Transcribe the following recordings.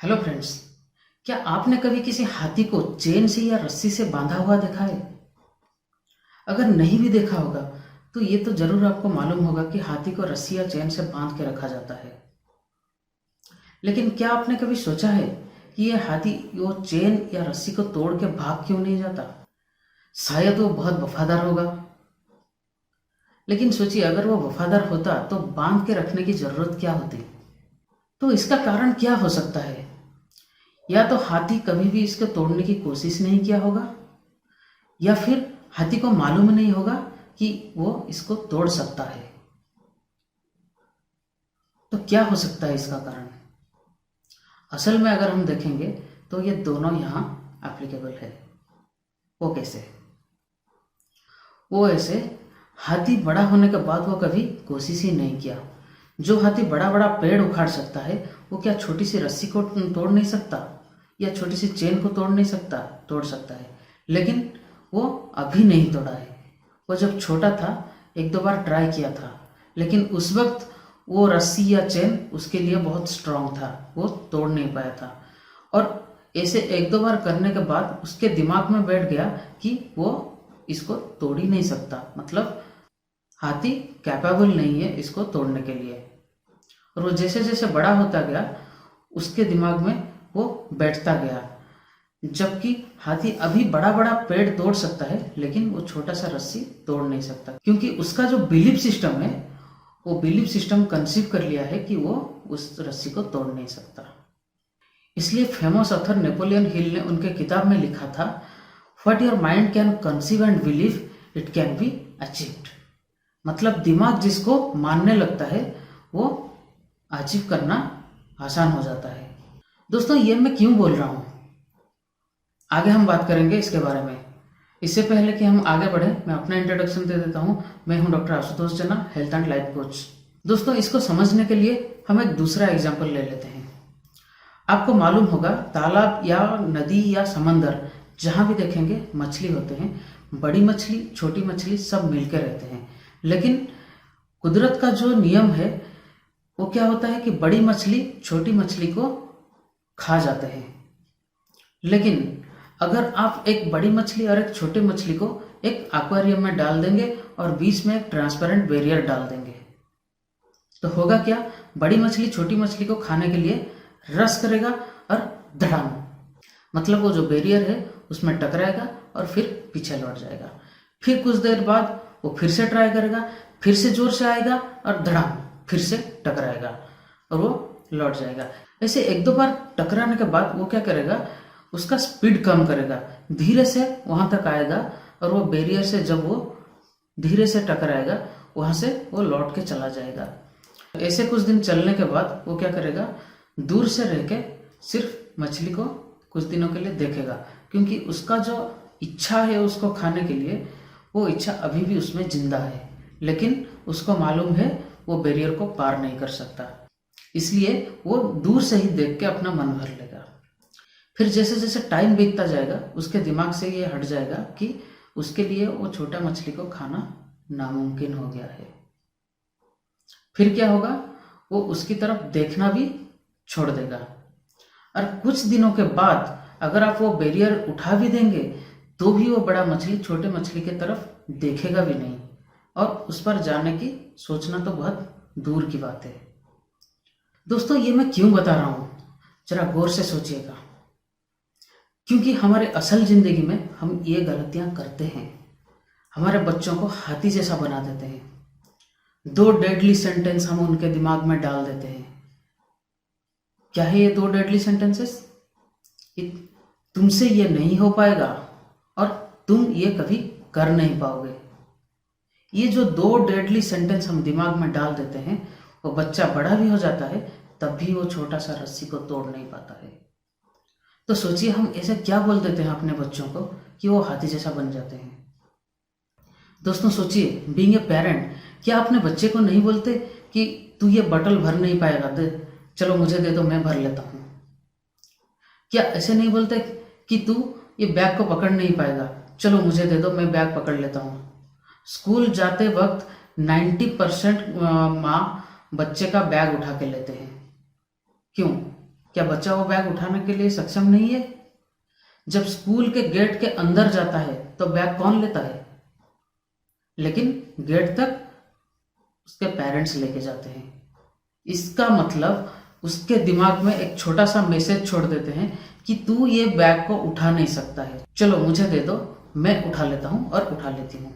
Hello friends. क्या आपने कभी किसी हाथी को चेन से या रस्सी से बांधा हुआ देखा है? अगर नहीं भी देखा होगा तो ये तो जरूर आपको मालूम होगा कि हाथी को रस्सी या चेन से बांध के रखा जाता है। लेकिन क्या आपने कभी सोचा है कि ये हाथी वो चेन या रस्सी को तोड़ के भाग क्यों नहीं जाता? शायद वो बहुत वफादार होगा। लेकिन सोचिए, अगर वो वफादार होता तो बांध के रखने की जरूरत क्या होती? तो इसका कारण क्या हो सकता है? या तो हाथी कभी भी इसको तोड़ने की कोशिश नहीं किया होगा, या फिर हाथी को मालूम नहीं होगा कि वो इसको तोड़ सकता है। तो क्या हो सकता है इसका कारण? असल में अगर हम देखेंगे तो ये दोनों यहाँ एप्लीकेबल है। वो कैसे? वो ऐसे, हाथी बड़ा होने के बाद वो कभी कोशिश ही नहीं किया। जो हाथी बड़ा बड़ा पेड़ उखाड़ सकता है, वो क्या छोटी सी रस्सी को तोड़ नहीं सकता या छोटी सी चेन को तोड़ नहीं सकता? तोड़ सकता है, लेकिन वो अभी नहीं तोड़ा है। वो जब छोटा था एक दो बार ट्राई किया था, लेकिन उस वक्त वो रस्सी या चेन उसके लिए बहुत स्ट्रांग था, वो तोड़ नहीं पाया था। और ऐसे एक दो बार करने के बाद उसके दिमाग में बैठ गया कि वो इसको तोड़ ही नहीं सकता, मतलब हाथी कैपेबल नहीं है इसको तोड़ने के लिए। और वो जैसे जैसे बड़ा होता गया उसके दिमाग में वो बैठता गया। जबकि हाथी अभी बड़ा बड़ा पेड़ तोड़ सकता है, लेकिन वो छोटा सा रस्सी तोड़ नहीं सकता, क्योंकि उसका जो बिलीफ सिस्टम है, वो बिलीफ सिस्टम कंसीव कर लिया है कि वो उस रस्सी को तोड़ नहीं सकता। इसलिए फेमस ऑथर नेपोलियन हिल ने उनके किताब में लिखा था, what your mind can conceive and believe it can be achieved. मतलब दिमाग जिसको मानने लगता है वो अचीव करना आसान हो जाता है। दोस्तों, ये मैं क्यों बोल रहा हूँ, आगे हम बात करेंगे इसके बारे में। इससे पहले कि हम आगे बढ़ें, मैं अपना इंट्रोडक्शन दे देता हूँ। मैं हूँ डॉक्टर आशुतोष जना, हेल्थ एंड लाइफ कोच। दोस्तों, इसको समझने के लिए हम एक दूसरा एग्जाम्पल ले लेते हैं। आपको मालूम होगा, तालाब या नदी या समंदर जहाँ भी देखेंगे मछली होते हैं। बड़ी मछली छोटी मछली सब मिलकर रहते हैं, लेकिन कुदरत का जो नियम है वो क्या होता है कि बड़ी मछली छोटी मछली को खा जाते हैं। लेकिन अगर आप एक बड़ी मछली और एक छोटी मछली को एक एक्वेरियम में डाल देंगे और बीच में एक ट्रांसपेरेंट बैरियर डाल देंगे, तो होगा क्या? बड़ी मछली छोटी मछली को खाने के लिए रस करेगा और धड़ाम, मतलब वो जो बैरियर है उसमें टकराएगा और फिर पीछे लौट जाएगा। फिर कुछ देर बाद वो फिर से ट्राई करेगा, फिर से जोर से आएगा और धड़ाम फिर से टकराएगा और वो लौट जाएगा। ऐसे एक दो बार टकराने के बाद वो क्या करेगा, उसका स्पीड कम करेगा, धीरे से वहां तक आएगा और वो बैरियर से जब वो धीरे से टकराएगा वहां से वो लौट के चला जाएगा। ऐसे कुछ दिन चलने के बाद वो क्या करेगा, दूर से रह के सिर्फ मछली को कुछ दिनों के लिए देखेगा, क्योंकि उसका जो इच्छा है उसको खाने के लिए, वो इच्छा अभी भी उसमें जिंदा है, लेकिन उसको मालूम है वो बैरियर को पार नहीं कर सकता, इसलिए वो दूर से ही देख के अपना मन भर लेगा। फिर जैसे जैसे टाइम बीतता जाएगा उसके दिमाग से ये हट जाएगा कि उसके लिए वो छोटा मछली को खाना नामुमकिन हो गया है। फिर क्या होगा, वो उसकी तरफ देखना भी छोड़ देगा। और कुछ दिनों के बाद अगर आप वो बैरियर उठा भी देंगे तो भी वो बड़ा मछली छोटे मछली की तरफ देखेगा भी नहीं, और उस पर जाने की सोचना तो बहुत दूर की बात है। दोस्तों, ये मैं क्यों बता रहा हूं, जरा गौर से सोचिएगा, क्योंकि हमारे असल जिंदगी में हम ये गलतियां करते हैं। हमारे बच्चों को हाथी जैसा बना देते हैं, दो डेडली सेंटेंस हम उनके दिमाग में डाल देते हैं। क्या है ये दो डेडली सेंटेंसेस? तुमसे ये नहीं हो पाएगा और तुम ये कभी कर नहीं पाओगे। ये जो दो डेडली सेंटेंस हम दिमाग में डाल देते हैं, वो बच्चा बड़ा भी हो जाता है तब भी वो छोटा सा रस्सी को तोड़ नहीं पाता है। तो सोचिए, हम ऐसे क्या बोल देते हैं अपने बच्चों को कि वो हाथी जैसा बन जाते हैं। दोस्तों सोचिए, बीइंग ए पेरेंट, क्या अपने बच्चे को नहीं बोलते कि तू ये बॉटल भर नहीं पाएगा, दे चलो मुझे दे दो, मैं भर लेता हूँ? क्या ऐसे नहीं बोलते कि तू ये बैग को पकड़ नहीं पाएगा, चलो मुझे दे दो, मैं बैग पकड़ लेता हूँ? स्कूल जाते वक्त 90% माँ बच्चे का बैग उठा के लेते हैं। क्यों? क्या बच्चा वो बैग उठाने के लिए सक्षम नहीं है? जब स्कूल के गेट के अंदर जाता है तो बैग कौन लेता है? लेकिन गेट तक उसके पेरेंट्स लेके जाते हैं। इसका मतलब उसके दिमाग में एक छोटा सा मैसेज छोड़ देते हैं कि तू ये बैग को उठा नहीं सकता है, चलो मुझे दे दो, मैं उठा लेता हूँ और उठा लेती हूँ।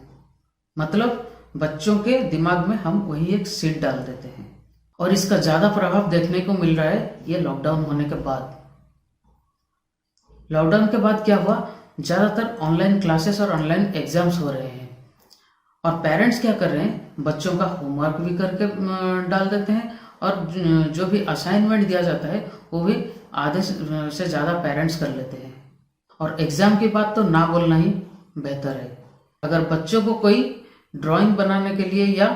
मतलब बच्चों के दिमाग में हम वही एक सीड डाल देते हैं। और इसका ज़्यादा प्रभाव देखने को मिल रहा है ये लॉकडाउन होने के बाद। लॉकडाउन के बाद क्या हुआ, ज़्यादातर ऑनलाइन क्लासेस और ऑनलाइन एग्जाम्स हो रहे हैं और पेरेंट्स क्या कर रहे हैं, बच्चों का होमवर्क भी करके डाल देते हैं और जो भी असाइनमेंट दिया जाता है वो भी आधे से ज़्यादा पेरेंट्स कर लेते हैं। और एग्ज़ाम की बात तो ना बोलना ही बेहतर है। अगर बच्चों को कोई ड्राइंग बनाने के लिए या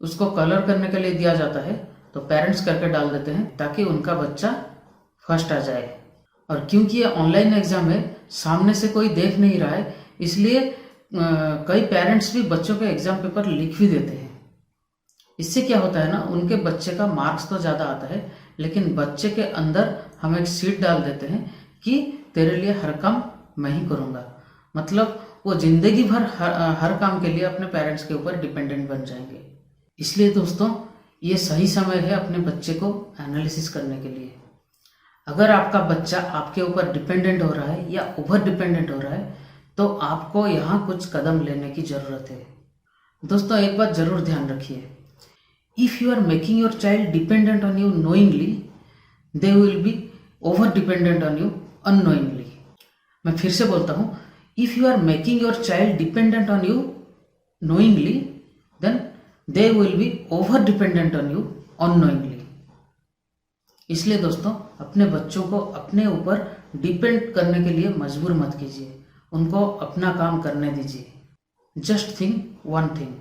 उसको कलर करने के लिए दिया जाता है तो पेरेंट्स करके डाल देते हैं ताकि उनका बच्चा फर्स्ट आ जाए। और क्योंकि ये ऑनलाइन एग्ज़ाम है, सामने से कोई देख नहीं रहा है, इसलिए कई पेरेंट्स भी बच्चों के एग्ज़ाम पेपर लिख भी देते हैं। इससे क्या होता है ना, उनके बच्चे का मार्क्स तो ज़्यादा आता है लेकिन बच्चे के अंदर हम एक सीट डाल देते हैं कि तेरे लिए हर काम मैं ही करूँगा। मतलब वो जिंदगी भर हर काम के लिए अपने पेरेंट्स के ऊपर डिपेंडेंट बन जाएंगे। इसलिए दोस्तों ये सही समय है अपने बच्चे को एनालिसिस करने के लिए। अगर आपका बच्चा आपके ऊपर डिपेंडेंट हो रहा है या ओवर डिपेंडेंट हो रहा है तो आपको यहाँ कुछ कदम लेने की ज़रूरत है। दोस्तों एक बात ज़रूर ध्यान रखिए, if you are making your child dependent on you knowingly, they will be over dependent on you unknowingly. मैं फिर से बोलता हूँ, if you are making your child dependent on you knowingly, then they will be over dependent on you unknowingly. इसलिए दोस्तों अपने बच्चों को अपने ऊपर डिपेंड करने के लिए मजबूर मत कीजिए, उनको अपना काम करने दीजिए। Just think one thing,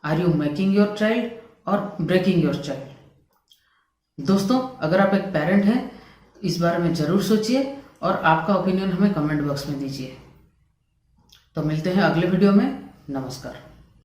are you making your child or breaking your child. दोस्तों अगर आप एक पेरेंट हैं इस बारे में ज़रूर सोचिए और आपका ओपिनियन हमें कमेंट बॉक्स में दीजिए। तो मिलते हैं अगले वीडियो में। नमस्कार।